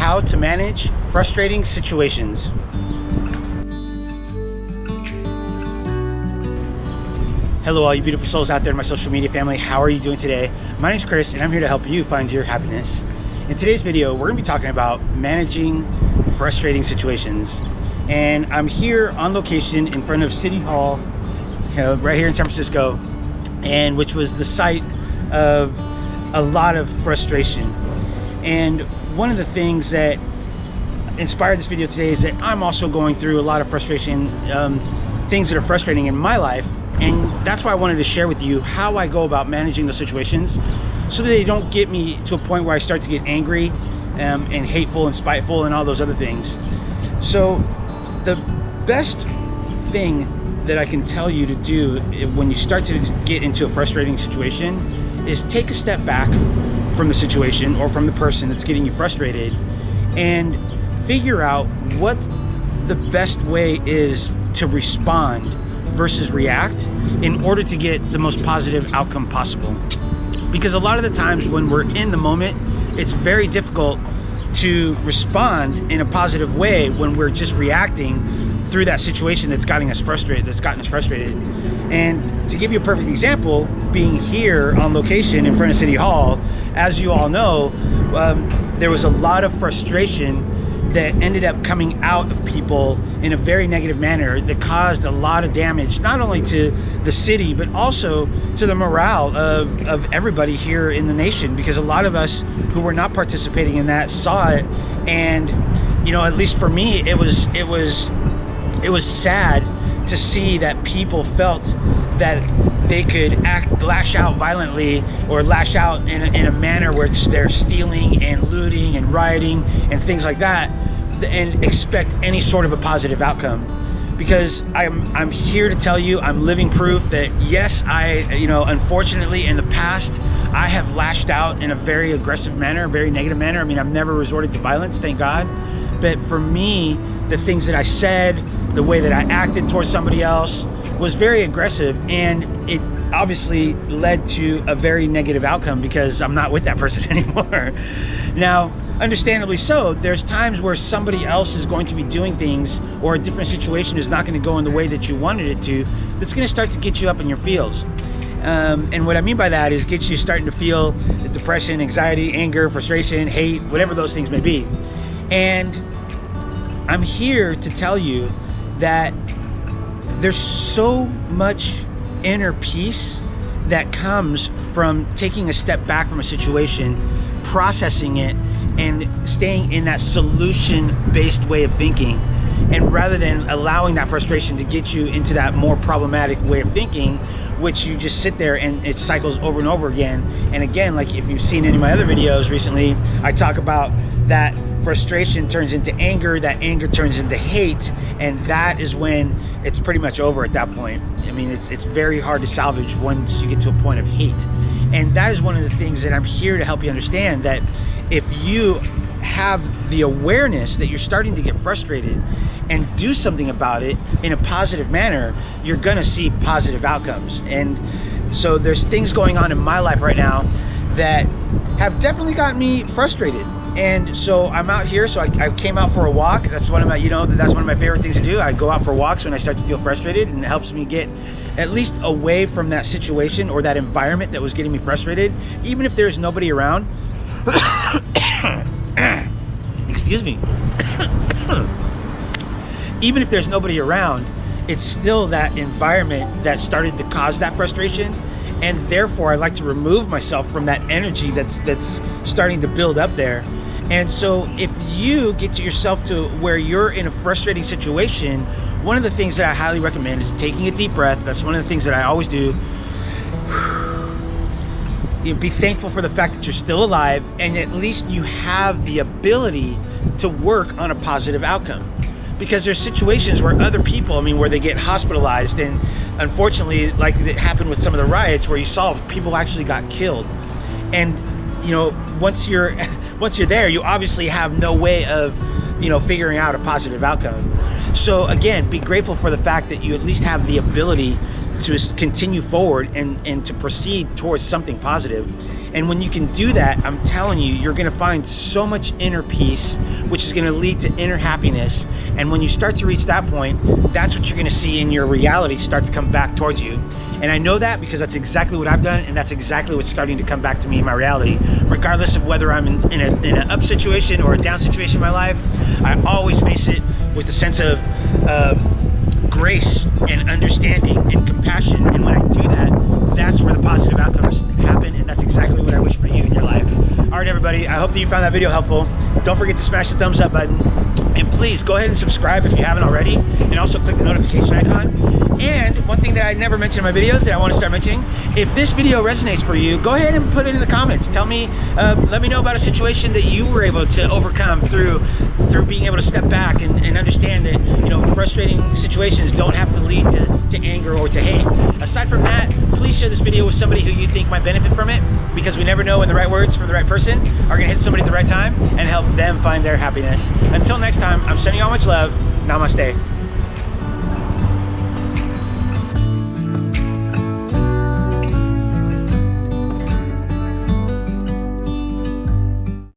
how to manage frustrating situations. Hello all you beautiful souls out there in my social media family. How are you doing today? My name's Chris and I'm here to help you find your happiness. In today's video, we're gonna be talking about managing frustrating situations. And I'm here on location in front of City Hall, right here in San Francisco, and which was the site of a lot of frustration. And one of the things that inspired this video today is that I'm also going through a lot of frustration, things that are frustrating in my life. And that's why I wanted to share with you how I go about managing those situations so that they don't get me to a point where I start to get angry and hateful and spiteful and all those other things. So the best thing that I can tell you to do when you start to get into a frustrating situation is take a step back from the situation or from the person that's getting you frustrated and figure out what the best way is to respond versus react in order to get the most positive outcome possible. Because a lot of the times when we're in the moment, it's very difficult to respond in a positive way when we're just reacting through that situation that's gotten us frustrated. And to give you a perfect example, being here on location in front of City Hall, as you all know, there was a lot of frustration that ended up coming out of people in a very negative manner that caused a lot of damage, not only to the city, but also to the morale of everybody here in the nation, because a lot of us who were not participating in that saw it. And, you know, at least for me, it was sad to see that people felt that they could lash out violently or lash out in a manner where they're stealing and looting and rioting and things like that and expect any sort of a positive outcome. Because I'm here to tell you, I'm living proof that yes, unfortunately in the past, I have lashed out in a very aggressive manner, a very negative manner. I mean, I've never resorted to violence, thank God. But for me, the things that I said, the way that I acted towards somebody else was very aggressive, and it obviously led to a very negative outcome because I'm not with that person anymore. Now, understandably so, there's times where somebody else is going to be doing things or a different situation is not going to go in the way that you wanted it to, that's going to start to get you up in your feels. And what I mean by that is get you starting to feel depression, anxiety, anger, frustration, hate, whatever those things may be. And I'm here to tell you that there's so much inner peace that comes from taking a step back from a situation, processing it, and staying in that solution-based way of thinking. And rather than allowing that frustration to get you into that more problematic way of thinking, which you just sit there and it cycles over and over again. And again, like if you've seen any of my other videos recently, I talk about that frustration turns into anger, that anger turns into hate, and that is when it's pretty much over at that point. I mean, it's very hard to salvage once you get to a point of hate. And that is one of the things that I'm here to help you understand, that if you have the awareness that you're starting to get frustrated and do something about it in a positive manner, you're gonna see positive outcomes. And so there's things going on in my life right now that have definitely gotten me frustrated. And so I'm out here, so I came out for a walk. That's one of my, that's one of my favorite things to do. I go out for walks when I start to feel frustrated, and it helps me get at least away from that situation or that environment that was getting me frustrated, even if there's nobody around. Excuse me. Even if there's nobody around, it's still that environment that started to cause that frustration. And therefore I like to remove myself from that energy that's starting to build up there. And so if you get to yourself to where you're in a frustrating situation, one of the things that I highly recommend is taking a deep breath. That's one of the things that I always do. Be thankful for the fact that you're still alive, and at least you have the ability to work on a positive outcome. Because there's situations where other people, where they get hospitalized, and unfortunately, like it happened with some of the riots where you saw people actually got killed. And once you're there, you obviously have no way of figuring out a positive outcome. So again, be grateful for the fact that you at least have the ability to continue forward and to proceed towards something positive. And when you can do that, I'm telling you, you're gonna find so much inner peace, which is gonna lead to inner happiness. And when you start to reach that point, that's what you're gonna see in your reality start to come back towards you. And I know that because that's exactly what I've done, and that's exactly what's starting to come back to me in my reality. Regardless of whether I'm in an up situation or a down situation in my life, I always face it with a sense of grace and understanding and compassion. And when I do that, that's where the positive outcomes happen, and that's exactly what I wish for you in your life. All right, everybody, I hope that you found that video helpful. Don't forget to smash the thumbs up button, and please go ahead and subscribe if you haven't already, and also click the notification icon. And one thing that I never mention in my videos that I want to start mentioning, if this video resonates for you, go ahead and put it in the comments. Tell me, let me know about a situation that you were able to overcome through being able to step back and understand that, you know, frustrating situations don't have to lead to anger or to hate. Aside from that, please share this video with somebody who you think might benefit from it, because we never know when the right words from the right person are going to hit somebody at the right time and help them find their happiness. Until next time, I'm sending you all much love. Namaste.